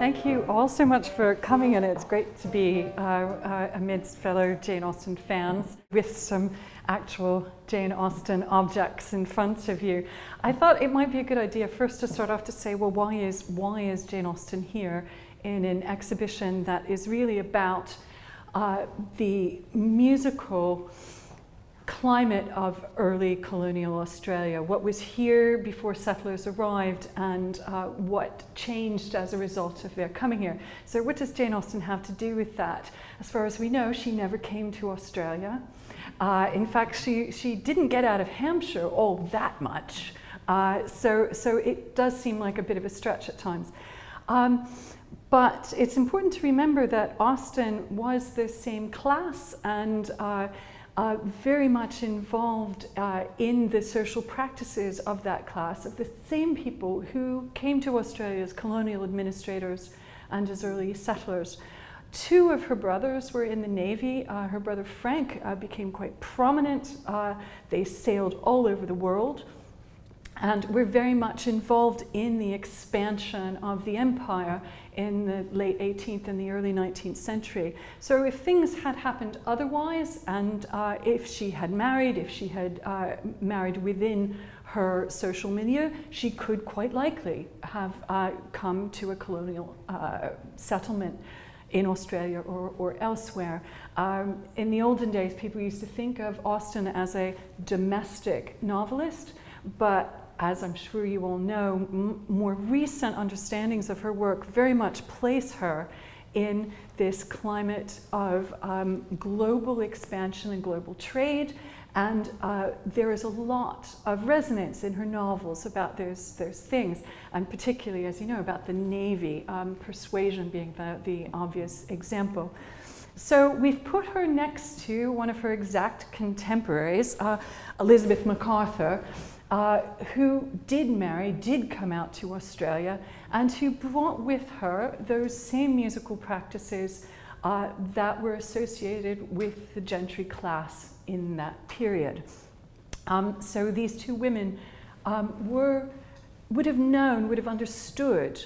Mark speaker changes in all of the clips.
Speaker 1: Thank you all so much for coming, and it's great to be amidst fellow Jane Austen fans with some actual Jane Austen objects in front of you. I thought it might be a good idea first to start off to say, well, why is Jane Austen here in an exhibition that is really about the musical climate of early colonial Australia, what was here before settlers arrived, and what changed as a result of their coming here. So what does Jane Austen have to do with that? As far as we know, she never came to Australia. In fact, she didn't get out of Hampshire all that much. So it does seem like a bit of a stretch at times. But it's important to remember that Austen was the same class and very much involved in the social practices of that class, of the same people who came to Australia as colonial administrators and as early settlers. Two of her brothers were in the Navy. Her brother Frank became quite prominent. They sailed all over the world and were very much involved in the expansion of the empire in the late 18th and the early 19th century. So if things had happened otherwise, and if she had married within her social milieu, she could quite likely have come to a colonial settlement in Australia or elsewhere. In the olden days, people used to think of Austen as a domestic novelist, but as I'm sure you all know, more recent understandings of her work very much place her in this climate of global expansion and global trade, and there is a lot of resonance in her novels about those things, and particularly, as you know, about the Navy, persuasion being the obvious example. So we've put her next to one of her exact contemporaries, Elizabeth Macarthur, who did come out to Australia, and who brought with her those same musical practices that were associated with the gentry class in that period. So these two women would have understood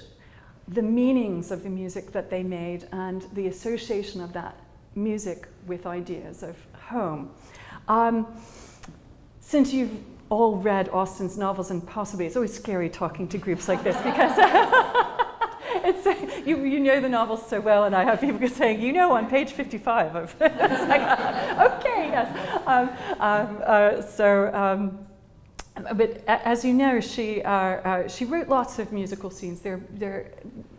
Speaker 1: the meanings of the music that they made and the association of that music with ideas of home. Since you've all read Austen's novels, and possibly it's always scary talking to groups like this because you know the novels so well, and I have people saying, you know, on page 55 of it's like, okay, yes. But as you know, she wrote lots of musical scenes. There are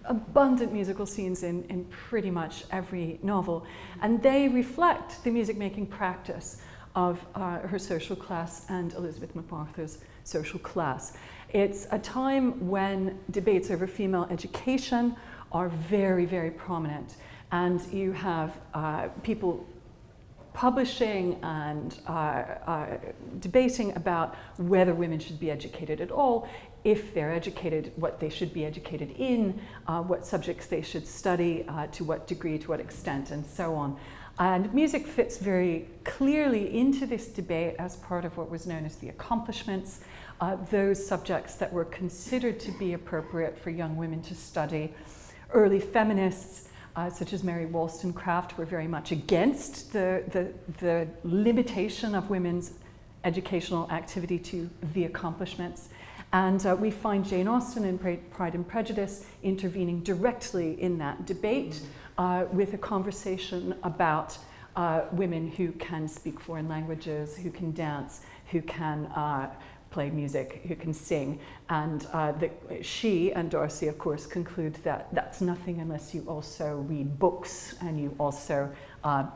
Speaker 1: abundant musical scenes in pretty much every novel, and they reflect the music-making practice of her social class and Elizabeth Macarthur's social class. It's a time when debates over female education are very, very prominent, and you have people publishing and debating about whether women should be educated at all, if they're educated, what they should be educated in, what subjects they should study, to what degree, to what extent, and so on. And music fits very clearly into this debate as part of what was known as the accomplishments, those subjects that were considered to be appropriate for young women to study. Early feminists, such as Mary Wollstonecraft, were very much against the limitation of women's educational activity to the accomplishments. And we find Jane Austen in Pride and Prejudice intervening directly in that debate with a conversation about women who can speak foreign languages, who can dance, who can play music, who can sing. And she and Darcy, of course, conclude that that's nothing unless you also read books and you also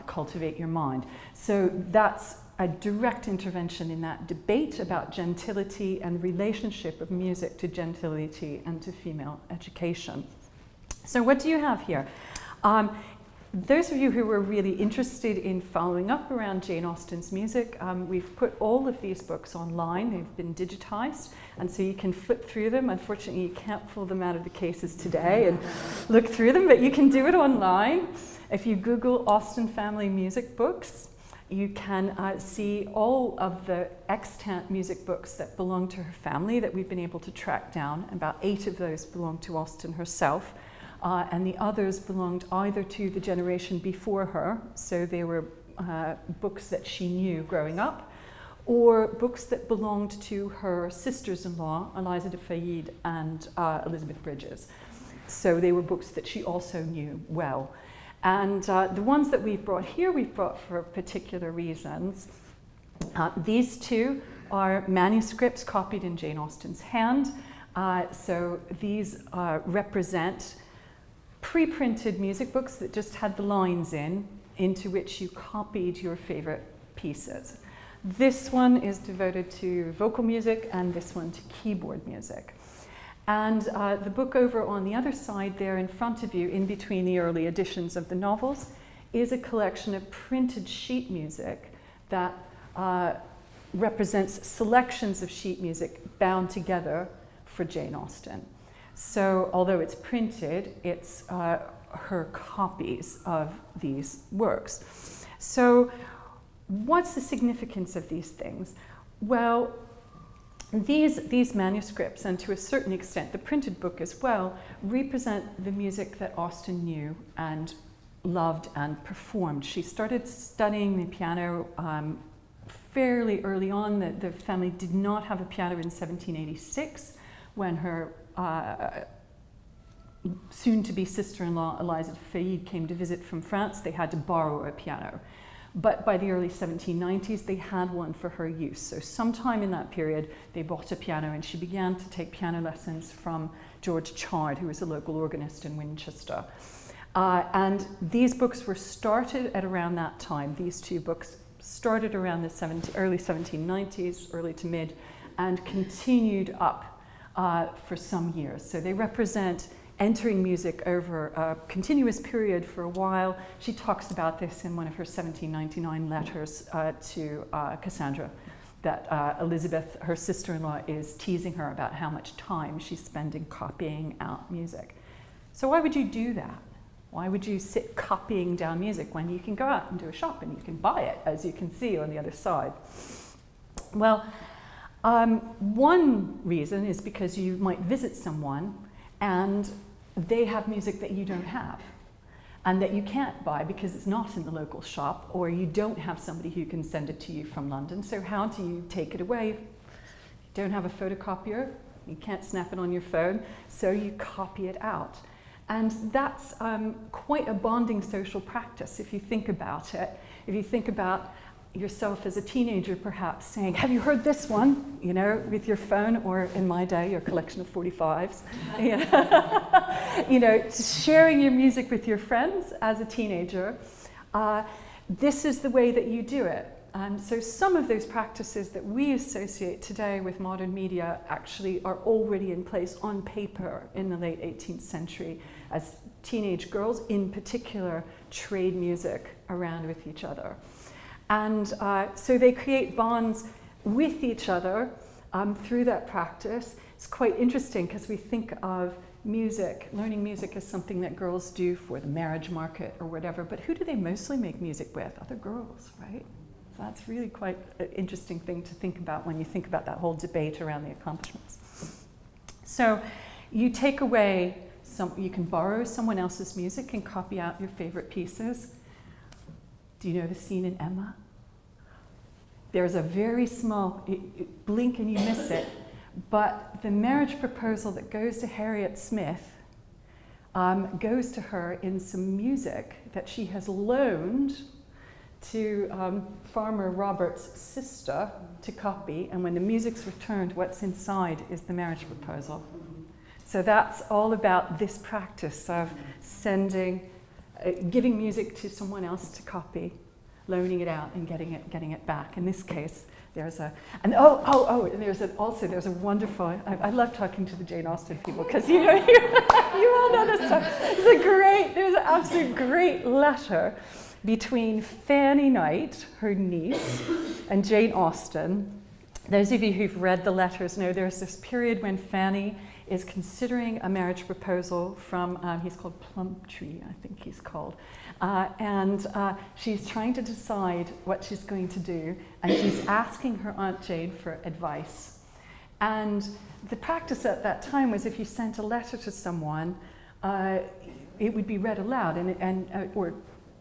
Speaker 1: cultivate your mind. So that's a direct intervention in that debate about gentility and the relationship of music to gentility and to female education. So what do you have here? Those of you who were really interested in following up around Jane Austen's music, we've put all of these books online. They've been digitized, and so you can flip through them. Unfortunately, you can't pull them out of the cases today and look through them, but you can do it online. If you Google Austen family music books, you can see all of the extant music books that belong to her family that we've been able to track down. About 8 of those belong to Austen herself. and the others belonged either to the generation before her, so they were books that she knew growing up, or books that belonged to her sisters-in-law, Eliza de Faïd and Elizabeth Bridges. So they were books that she also knew well. And the ones that we've brought here, we've brought for particular reasons. These two are manuscripts copied in Jane Austen's hand. So these represent pre-printed music books that just had the lines into which you copied your favorite pieces. This one is devoted to vocal music and this one to keyboard music. And the book over on the other side there in front of you, in between the early editions of the novels, is a collection of printed sheet music that represents selections of sheet music bound together for Jane Austen. So although it's printed, it's her copies of these works. So what's the significance of these things? Well, these manuscripts, and to a certain extent the printed book as well, represent the music that Austen knew and loved and performed. She started studying the piano fairly early on. The family did not have a piano in 1786 when her soon-to-be sister-in-law Eliza de Faïd came to visit from France. They had to borrow a piano. But by the early 1790s, they had one for her use. So sometime in that period, they bought a piano, and she began to take piano lessons from George Chard, who was a local organist in Winchester. And these books were started at around that time. These two books started around the early 1790s, early to mid, and continued up for some years. So they represent entering music over a continuous period for a while. She talks about this in one of her 1799 letters to Cassandra, that Elizabeth, her sister-in-law, is teasing her about how much time she's spending copying out music. So why would you do that? Why would you sit copying down music when you can go out and do a shop and you can buy it, as you can see on the other side? Well, one reason is because you might visit someone and they have music that you don't have and that you can't buy because it's not in the local shop, or you don't have somebody who can send it to you from London. So how do you take it away? You don't have a photocopier, you can't snap it on your phone, so you copy it out. And that's quite a bonding social practice if you think about it. If you think about yourself as a teenager perhaps saying, have you heard this one, you know, with your phone, or in my day, your collection of 45s. You know, sharing your music with your friends as a teenager, this is the way that you do it. So some of those practices that we associate today with modern media actually are already in place on paper in the late 18th century, as teenage girls in particular trade music around with each other. And so they create bonds with each other through that practice. It's quite interesting because we think of music, learning music, as something that girls do for the marriage market or whatever, but who do they mostly make music with? Other girls, right? So that's really quite an interesting thing to think about when you think about that whole debate around the accomplishments. So you take away you can borrow someone else's music and copy out your favorite pieces. Do you know the scene in Emma? There's a very small, blink and you miss it, but the marriage proposal that goes to Harriet Smith goes to her in some music that she has loaned to Farmer Robert's sister to copy, and when the music's returned, what's inside is the marriage proposal. So that's all about this practice of giving music to someone else to copy, loaning it out and getting it back. In this case, there's there's a wonderful, I love talking to the Jane Austen people because you all know this stuff. There's an absolute great letter between Fanny Knight, her niece, and Jane Austen. Those of you who've read the letters know there's this period when Fanny is considering a marriage proposal from, he's called Plumtree, I think he's called. And she's trying to decide what she's going to do, and she's asking her Aunt Jane for advice. And the practice at that time was if you sent a letter to someone, it would be read aloud or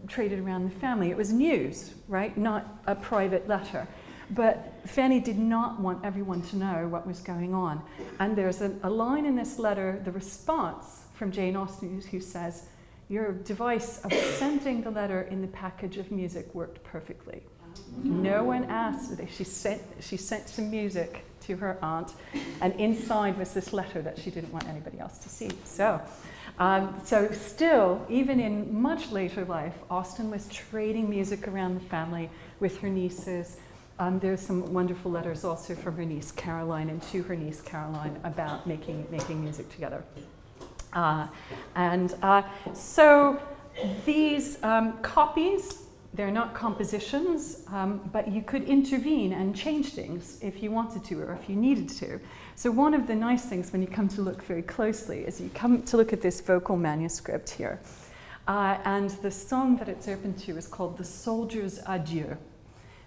Speaker 1: traded around the family. It was news, right? Not a private letter. But Fanny did not want everyone to know what was going on. And there's a line in this letter, the response from Jane Austen, who says, "Your device of sending the letter in the package of music worked perfectly." No one asked. She sent some music to her aunt, and inside was this letter that she didn't want anybody else to see. So still, even in much later life, Austen was trading music around the family with her nieces. There's some wonderful letters also from her niece Caroline and to her niece Caroline about making music together. So these copies, they're not compositions, but you could intervene and change things if you wanted to or if you needed to. So one of the nice things when you come to look very closely is you come to look at this vocal manuscript here. And the song that it's open to is called The Soldier's Adieu.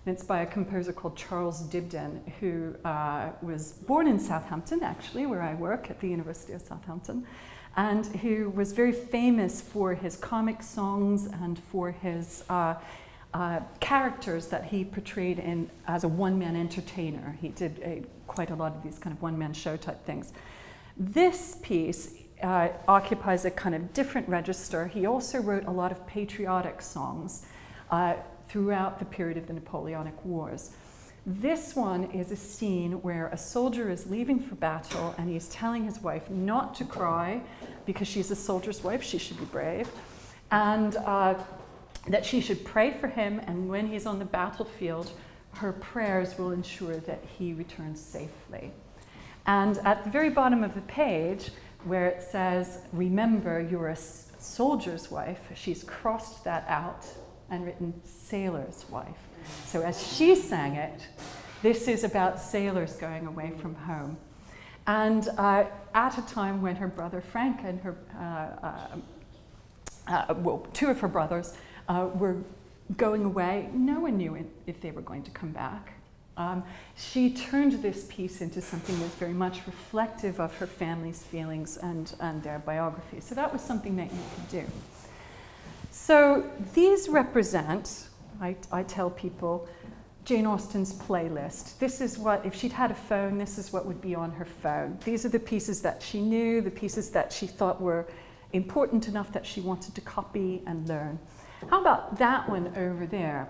Speaker 1: And it's by a composer called Charles Dibdin, who was born in Southampton, actually, where I work at the University of Southampton, and who was very famous for his comic songs and for his characters that he portrayed as a one-man entertainer. He did quite a lot of these kind of one-man show type things. This piece occupies a kind of different register. He also wrote a lot of patriotic songs throughout the period of the Napoleonic Wars. This one is a scene where a soldier is leaving for battle and he's telling his wife not to cry because she's a soldier's wife, she should be brave, and that she should pray for him, and when he's on the battlefield, her prayers will ensure that he returns safely. And at the very bottom of the page, where it says, "Remember, you're a soldier's wife," she's crossed that out and written sailor's wife. So as she sang it, this is about sailors going away from home. And at a time when her brother Frank and her, two of her brothers were going away, no one knew if they were going to come back. She turned this piece into something that was very much reflective of her family's feelings and their biography. So that was something that you could do. So these represent, I tell people, Jane Austen's playlist. This is what, if she'd had a phone, this is what would be on her phone. These are the pieces that she knew, the pieces that she thought were important enough that she wanted to copy and learn. How about that one over there?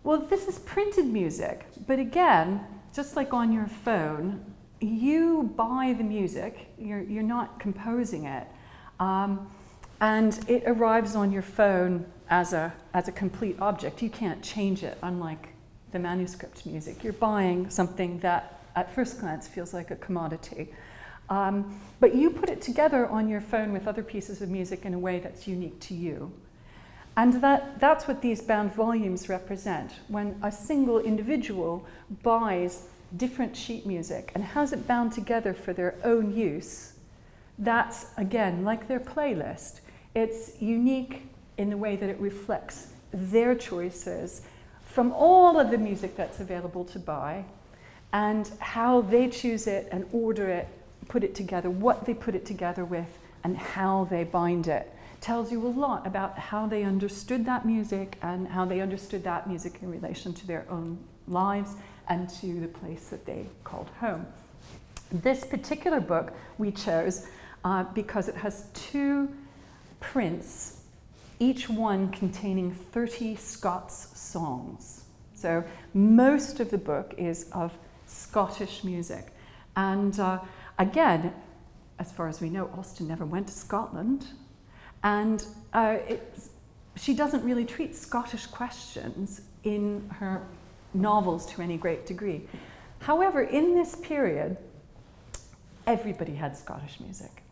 Speaker 1: Well, this is printed music, but again, just like on your phone, you buy the music, you're not composing it. And it arrives on your phone as a complete object. You can't change it, unlike the manuscript music. You're buying something that at first glance feels like a commodity. But you put it together on your phone with other pieces of music in a way that's unique to you. And that's what these bound volumes represent. When a single individual buys different sheet music and has it bound together for their own use, that's, again, like their playlist. It's unique in the way that it reflects their choices from all of the music that's available to buy, and how they choose it and order it, put it together, what they put it together with, and how they bind it. Tells you a lot about how they understood that music and how they understood that music in relation to their own lives and to the place that they called home. This particular book we chose because it has two prints, each one containing 30 Scots songs. So most of the book is of Scottish music. And again, as far as we know, Austen never went to Scotland. And she doesn't really treat Scottish questions in her novels to any great degree. However, in this period, everybody had Scottish music.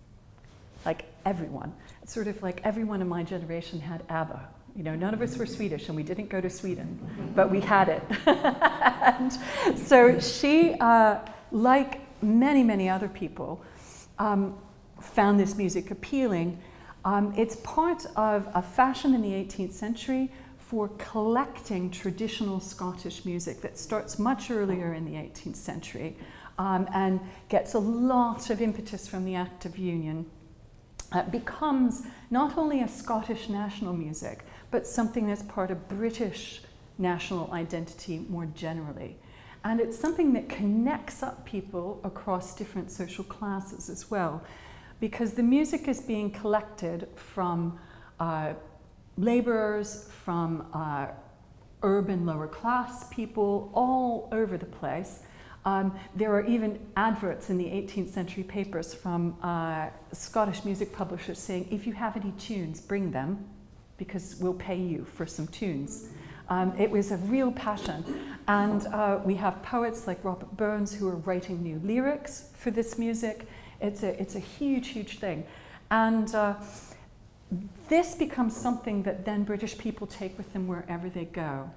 Speaker 1: Like everyone. It's sort of like everyone in my generation had ABBA. You know, none of us were Swedish and we didn't go to Sweden, but we had it. And so she, like many, many other people, found this music appealing. It's part of a fashion in the 18th century for collecting traditional Scottish music that starts much earlier in the 18th century and gets a lot of impetus from the Act of Union. becomes not only a Scottish national music, but something that's part of British national identity more generally. And it's something that connects up people across different social classes as well, because the music is being collected from labourers, from urban lower class people all over the place. There are even adverts in the 18th century papers from Scottish music publishers saying, if you have any tunes, bring them, because we'll pay you for some tunes. It was a real passion. And we have poets like Robert Burns who are writing new lyrics for this music. It's a huge, huge thing. And this becomes something that then British people take with them wherever they go.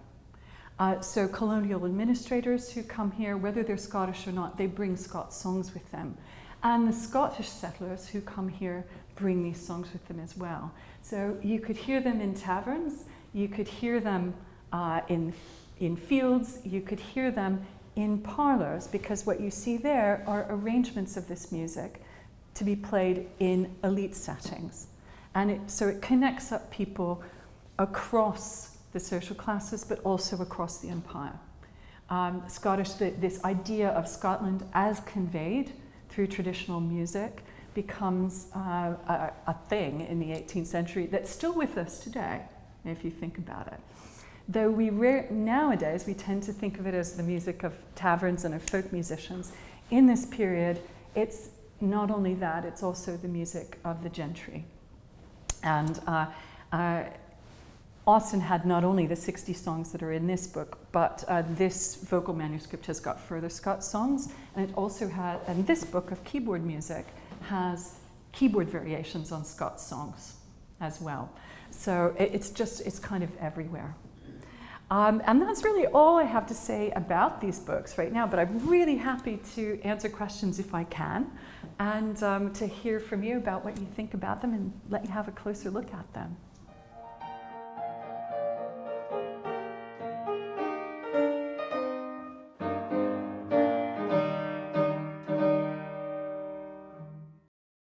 Speaker 1: So colonial administrators who come here, whether they're Scottish or not, they bring Scots songs with them. And the Scottish settlers who come here bring these songs with them as well. So you could hear them in taverns, you could hear them in fields, you could hear them in parlours, because what you see there are arrangements of this music to be played in elite settings. And so it connects up people across the social classes, but also across the empire. This idea of Scotland as conveyed through traditional music becomes a thing in the 18th century that's still with us today, if you think about it. Though nowadays we tend to think of it as the music of taverns and of folk musicians. In this period, it's not only that, it's also the music of the gentry. And Austen had not only the 60 songs that are in this book, but this vocal manuscript has got further Scots songs, and it also had, and this book of keyboard music has keyboard variations on Scots songs as well. So it's kind of everywhere. And that's really all I have to say about these books right now, but I'm really happy to answer questions if I can, and to hear from you about what you think about them and let you have a closer look at them.